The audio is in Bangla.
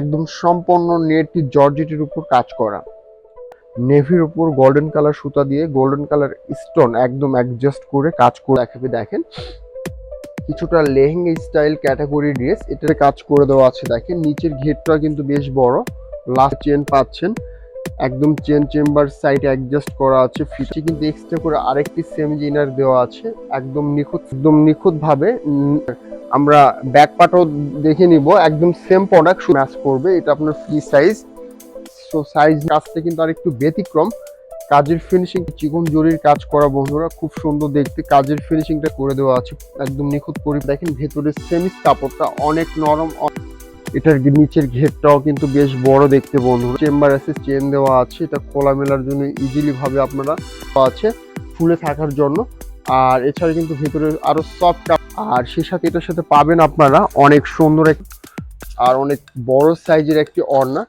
একদম সম্পূর্ণ নেটটি জর্জেটের উপর কাজ করা, নেভির উপর গোল্ডেন কালার সুতা দিয়ে গোল্ডেন কালার স্টোন একদম অ্যাডজাস্ট করে কাজ করে দেখাবে। দেখেন কিছুটা লেহেঙ্গা স্টাইল ক্যাটাগরি ড্রেস, এটার কাজ করে দেওয়া আছে। দেখেন নিচের ঘেরটা কিন্তু বেশ বড়, লাস্ট চেন পাচ্ছেন, একদম চেন চেম্বার সাইডে অ্যাডজাস্ট করা আছে। ফিতে কিন্তু এক্সট্রা করে আরেকটি সেম ইনার দেওয়া আছে, একদম নিখুঁত ভাবে। আমরা ব্যাক পার্টও দেখে নিব, একদম সেম প্রোডাক্ট ম্যাচ করবে। এটা আপনার ফ্রি সাইজ, সো সাইজ কাজটা কিন্তু আরেকটু ব্যতিক্রম। কাজের ফিনিশিং চিকন জরির কাজ করা বন্ধুরা, খুব সুন্দর দেখতে কাজের ফিনিশিংটা করে দেওয়া আছে, একদম নিখুঁত করে। দেখেন ভেতরের সেমিস কাপড়টা অনেক নরম, এটার নিচের ঘেরটাও কিন্তু বেশ বড় দেখতে বন্ধুরা। চেম্বার আছে, চেন দেওয়া আছে, এটা খোলা মেলার জন্য ইজিলি ভাবে আপনারা আছে ফুলে থাকার জন্য। আর এছাড়া কিন্তু ভেতরে আরো সফট, আর সে সাথে এটার সাথে পাবেন আপনারা অনেক সুন্দর আর অনেক বড় সাইজের একটি ওড়না।